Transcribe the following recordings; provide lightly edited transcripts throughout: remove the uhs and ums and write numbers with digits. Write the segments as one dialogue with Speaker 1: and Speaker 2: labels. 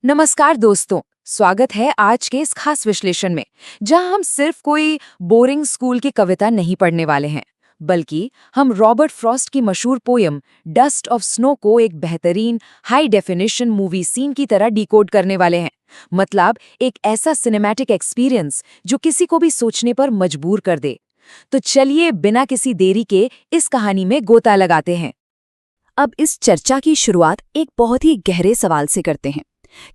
Speaker 1: नमस्कार दोस्तों, स्वागत है आज के इस खास विश्लेषण में जहां हम सिर्फ कोई बोरिंग स्कूल की कविता नहीं पढ़ने वाले हैं, बल्कि हम रॉबर्ट फ्रॉस्ट की मशहूर पोयम डस्ट ऑफ स्नो को एक बेहतरीन हाई डेफिनेशन मूवी सीन की तरह डिकोड करने वाले हैं। मतलब एक ऐसा सिनेमैटिक एक्सपीरियंस जो किसी को भी सोचने पर मजबूर कर दे। तो चलिए बिना किसी देरी के इस कहानी में गोता लगाते हैं।
Speaker 2: अब इस चर्चा की शुरुआत एक बहुत ही गहरे सवाल से करते हैं।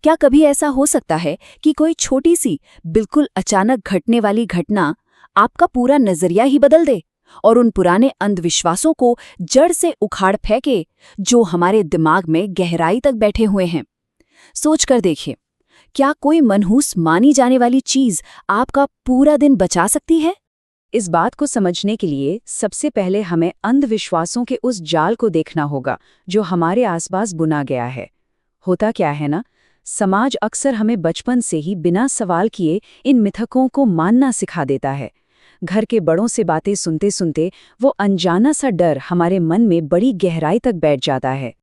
Speaker 2: क्या कभी ऐसा हो सकता है कि कोई छोटी सी बिल्कुल अचानक घटने वाली घटना आपका पूरा नजरिया ही बदल दे और उन पुराने अंधविश्वासों को जड़ से उखाड़ फेंके जो हमारे दिमाग में गहराई तक बैठे हुए हैं? सोच कर देखिए, क्या कोई मनहूस मानी जाने वाली चीज आपका पूरा दिन बचा सकती है? इस बात को समझने के लिए सबसे पहले हमें अंधविश्वासों के उस जाल को देखना होगा जो हमारे आसपास बुना गया है। होता क्या है ना, समाज अक्सर हमें बचपन से ही बिना सवाल किए इन मिथकों को मानना सिखा देता है। घर के बड़ों से बातें सुनते सुनते वो अनजाना सा डर हमारे मन में बड़ी गहराई तक बैठ जाता है।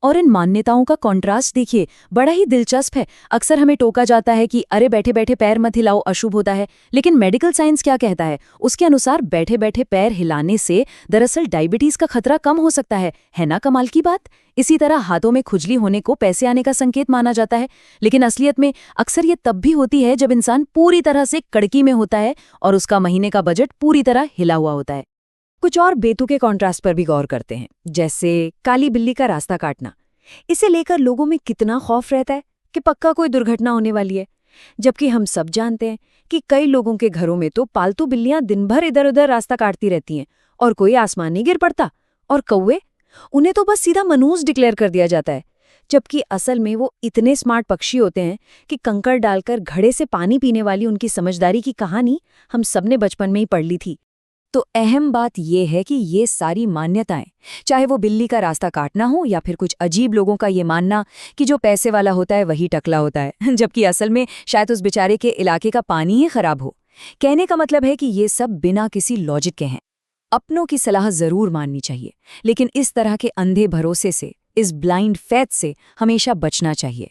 Speaker 2: और इन मान्यताओं का कॉन्ट्रास्ट देखिए, बड़ा ही दिलचस्प है। अक्सर हमें टोका जाता है कि अरे बैठे बैठे पैर मत हिलाओ, अशुभ होता है। लेकिन मेडिकल साइंस क्या कहता है? उसके अनुसार बैठे बैठे पैर हिलाने से दरअसल डायबिटीज का खतरा कम हो सकता है ना कमाल की बात। इसी तरह हाथों में खुजली होने को पैसे आने का संकेत माना जाता है, लेकिन असलियत में अक्सर ये तब भी होती है जब इंसान पूरी तरह से कड़की में होता है और उसका महीने का बजट पूरी तरह हिला हुआ होता है। कुछ और बेतुके कॉन्ट्रास्ट पर भी गौर करते हैं, जैसे काली बिल्ली का रास्ता काटना। इसे लेकर लोगों में कितना खौफ रहता है कि पक्का कोई दुर्घटना होने वाली है, जबकि हम सब जानते हैं कि कई लोगों के घरों में तो पालतू बिल्लियां दिन भर इधर उधर रास्ता काटती रहती हैं और कोई आसमान नहीं गिर पड़ता। और कौवे, उन्हें तो बस सीधा मनहूस डिक्लेयर कर दिया जाता है, जबकि असल में वो इतने स्मार्ट पक्षी होते हैं कि कंकड़ डालकर घड़े से पानी पीने वाली उनकी समझदारी की कहानी हम सबने बचपन में ही पढ़ ली थी। तो अहम बात यह है कि ये सारी मान्यताएं, चाहे वो बिल्ली का रास्ता काटना हो या फिर कुछ अजीब लोगों का ये मानना कि जो पैसे वाला होता है वही टकला होता है जबकि असल में शायद उस बेचारे के इलाके का पानी ही खराब हो। कहने का मतलब है कि ये सब बिना किसी लॉजिक के हैं। अपनों की सलाह जरूर माननी चाहिए, लेकिन इस तरह के अंधे भरोसे से, इस ब्लाइंड फेथ से हमेशा बचना चाहिए।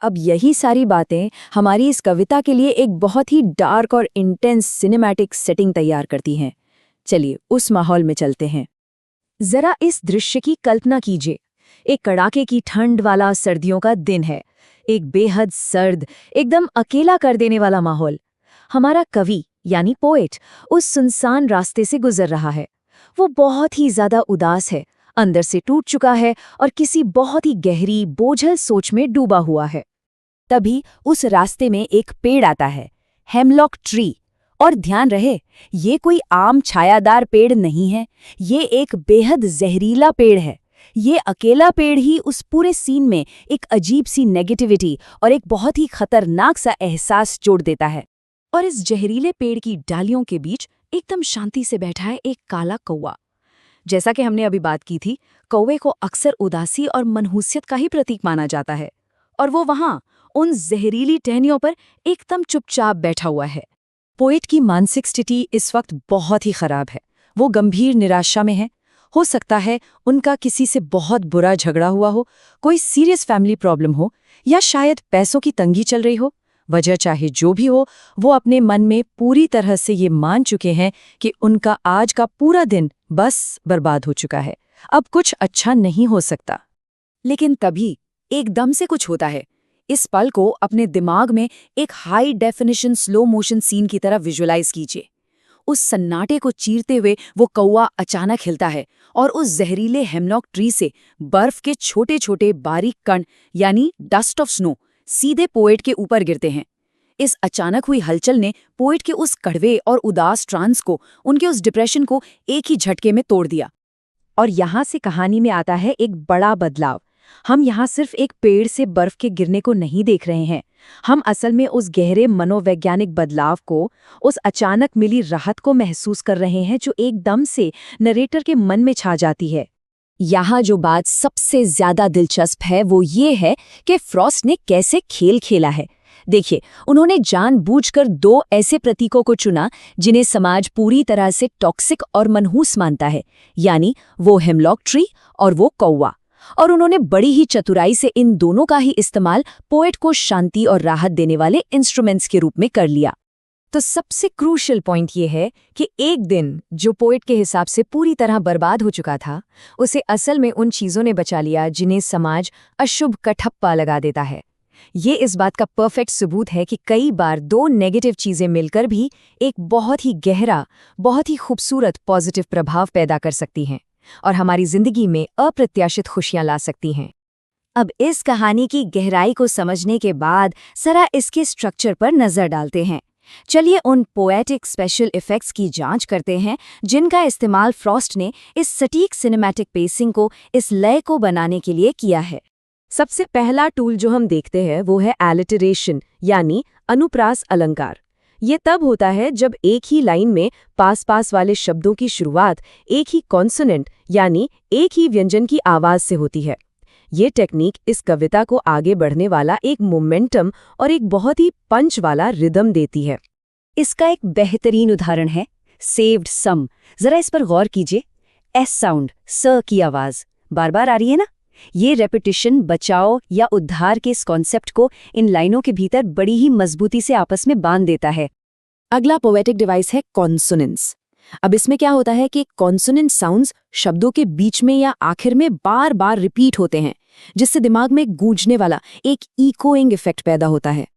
Speaker 2: अब यही सारी बातें हमारी इस कविता के लिए एक बहुत ही डार्क और इंटेंस सिनेमैटिक सेटिंग तैयार करती हैं। चलिए उस माहौल में चलते हैं। जरा इस दृश्य की कल्पना कीजिए। एक कड़ाके की ठंड वाला सर्दियों का दिन है। एक बेहद सर्द, एकदम अकेला कर देने वाला माहौल। हमारा कवि यानी पोएट उस सुनसान रास्ते से गुजर रहा है। वो बहुत ही ज्यादा उदास है, अंदर से टूट चुका है और किसी बहुत ही गहरी बोझल सोच में डूबा हुआ है। तभी उस रास्ते में एक पेड़ आता है, हेमलॉक ट्री। और ध्यान रहे, ये कोई आम छायादार पेड़ नहीं है, ये एक बेहद जहरीला पेड़ है। ये अकेला पेड़ ही उस पूरे सीन में एक अजीब सी नेगेटिविटी और एक बहुत ही खतरनाक सा एहसास जोड़ देता है। और इस जहरीले पेड़ की डालियों के बीच एकदम शांति से बैठा है एक काला कौवा। जैसा कि हमने अभी बात की थी, कौवे को अक्सर उदासी और मनहूसियत का ही प्रतीक माना जाता है, और वो वहां उन जहरीली टहनियों पर एकदम चुपचाप बैठा हुआ है। पोएट की मानसिक स्थिति इस वक्त बहुत ही खराब है। वो गंभीर निराशा में है। हो सकता है उनका किसी से बहुत बुरा झगड़ा हुआ हो, कोई सीरियस फैमिली प्रॉब्लम हो, या शायद पैसों की तंगी चल रही हो। वजह चाहे जो भी हो, वो अपने मन में पूरी तरह से ये मान चुके हैं कि उनका आज का पूरा दिन बस बर्बाद हो चुका है, अब कुछ अच्छा नहीं हो सकता। लेकिन तभी एकदम से कुछ होता है। इस पल को अपने दिमाग में एक high definition slow motion scene की तरह विजुअलाइज कीजिए। उस सन्नाटे को चीरते हुए वो कौवा अचानक हिलता है और उस जहरीले हेमलॉक ट्री से बर्फ के छोटे छोटे बारीक कण यानी डस्ट ऑफ स्नो सीधे पोएट के ऊपर गिरते हैं। इस अचानक हुई हलचल ने पोएट के उस कड़वे और उदास ट्रांस को, उनके उस डिप्रेशन को एक ही झटके में तोड़ दिया। और यहाँ से कहानी में आता है एक बड़ा बदलाव। हम यहाँ सिर्फ एक पेड़ से बर्फ के गिरने को नहीं देख रहे हैं, हम असल में उस गहरे मनोवैज्ञानिक बदलाव को, उस अचानक मिली राहत को महसूस कर रहे हैं जो एकदम से नरेटर के मन में छा जाती है। यहाँ जो बात सबसे ज्यादा दिलचस्प है वो ये है कि फ्रॉस्ट ने कैसे खेल खेला है। देखिए, उन्होंने जानबूझकर दो ऐसे प्रतीकों को चुना जिन्हें समाज पूरी तरह से टॉक्सिक और मनहूस मानता है, यानी वो हेमलॉक ट्री और वो कौवा। और उन्होंने बड़ी ही चतुराई से इन दोनों का ही इस्तेमाल पोएट को शांति और राहत देने वाले इंस्ट्रूमेंट्स के रूप में कर लिया।
Speaker 1: तो सबसे क्रूशियल पॉइंट ये है कि एक दिन जो पोएट के हिसाब से पूरी तरह बर्बाद हो चुका था, उसे असल में उन चीज़ों ने बचा लिया जिन्हें समाज अशुभ का ठप्पा लगा देता है। ये इस बात का परफेक्ट सबूत है कि कई बार दो नेगेटिव चीज़ें मिलकर भी एक बहुत ही गहरा, बहुत ही खूबसूरत पॉजिटिव प्रभाव पैदा कर सकती हैं और हमारी जिंदगी में अप्रत्याशित खुशियां ला सकती हैं।
Speaker 2: अब इस कहानी की गहराई को समझने के बाद जरा इसके स्ट्रक्चर पर नजर डालते हैं। चलिए उन पोएटिक स्पेशल इफेक्ट्स की जांच करते हैं जिनका इस्तेमाल फ्रॉस्ट ने इस सटीक सिनेमैटिक पेसिंग को, इस लय को बनाने के लिए किया है।
Speaker 1: सबसे पहला टूल जो हम देखते हैं वो है एलिटरेशन, यानी अनुप्रास अलंकार। ये तब होता है जब एक ही लाइन में पास वाले शब्दों की शुरुआत एक ही कॉन्सोनेंट यानी एक ही व्यंजन की आवाज से होती है। ये टेक्निक इस कविता को आगे बढ़ने वाला एक मोमेंटम और एक बहुत ही पंच वाला रिदम देती है।
Speaker 2: इसका एक बेहतरीन उदाहरण है सेव्ड सम। जरा इस पर गौर कीजिए। एस साउंड, स की आवाज बार बार आ रही है ना। ये रेपिटिशन बचाव या उद्धार के इस कॉन्सेप्ट को इन लाइनों के भीतर बड़ी ही मजबूती से आपस में बांध देता है।
Speaker 1: अगला पोएटिक डिवाइस है कॉन्सोनेंट्स। अब इसमें क्या होता है कि कॉन्सोनेंट साउंड्स शब्दों के बीच में या आखिर में बार बार रिपीट होते हैं, जिससे दिमाग में गूंजने वाला एक इकोइंग इफेक्ट पैदा होता है।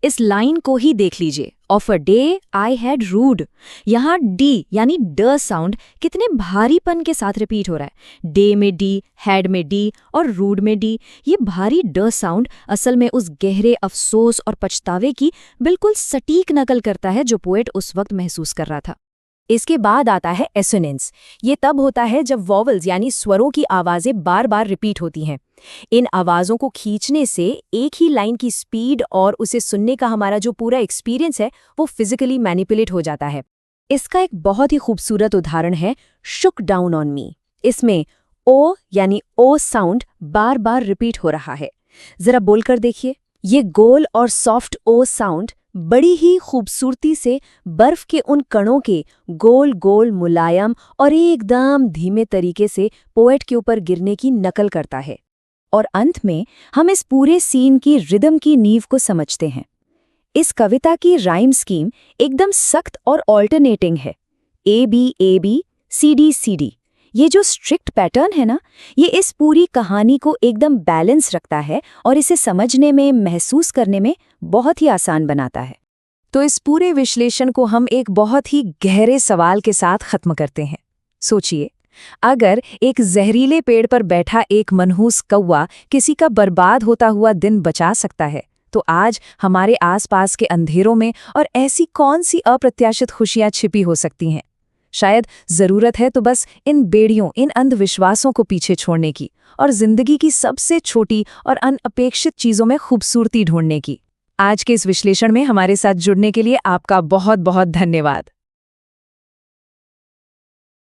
Speaker 1: इस लाइन को ही देख लीजिए, off a day I had rude. यहाँ डी यानी ड साउंड कितने भारीपन के साथ रिपीट हो रहा है। डे में डी, हैड में डी और रूड में डी। ये भारी ड साउंड असल में उस गहरे अफसोस और पछतावे की बिल्कुल सटीक नकल करता है जो पोएट उस वक्त महसूस कर रहा था। इसके बाद आता है एसोनेंस। ये तब होता है जब वॉवल्स यानी स्वरों की आवाजें बार बार रिपीट होती हैं। इन आवाज़ों को खींचने से एक ही लाइन की स्पीड और उसे सुनने का हमारा जो पूरा एक्सपीरियंस है वो फिजिकली मैनिपुलेट हो जाता है। इसका एक बहुत ही खूबसूरत उदाहरण है शुक डाउन ऑन मी। इसमें ओ यानी ओ साउंड बार बार रिपीट हो रहा है। जरा बोलकर देखिए। ये गोल और सॉफ्ट ओ साउंड बड़ी ही खूबसूरती से बर्फ के उन कणों के गोल गोल मुलायम और एकदम धीमे तरीके से पोएट के ऊपर गिरने की नकल करता है। और अंत में हम इस पूरे सीन की रिदम की नींव को समझते हैं। इस कविता की राइम स्कीम एकदम सख्त और ऑल्टरनेटिंग है। A B C D. ये जो स्ट्रिक्ट पैटर्न है ना, ये इस पूरी कहानी को एकदम बैलेंस रखता है और इसे समझने में, महसूस करने में बहुत ही आसान बनाता है। तो इस पूरे विश्लेषण को हम एक बहुत ही गहरे सवाल के साथ खत्म करते हैं। सोचिए, अगर एक जहरीले पेड़ पर बैठा एक मनहूस कौवा किसी का बर्बाद होता हुआ दिन बचा सकता है, तो आज हमारे आसपास के अंधेरों में और ऐसी कौन सी अप्रत्याशित खुशियां छिपी हो सकती हैं। शायद जरूरत है तो बस इन बेड़ियों, इन अंधविश्वासों को पीछे छोड़ने की और जिंदगी की सबसे छोटी और अनअपेक्षित चीजों में खूबसूरती ढूंढने की। आज के इस विश्लेषण में हमारे साथ जुड़ने के लिए आपका बहुत बहुत धन्यवाद।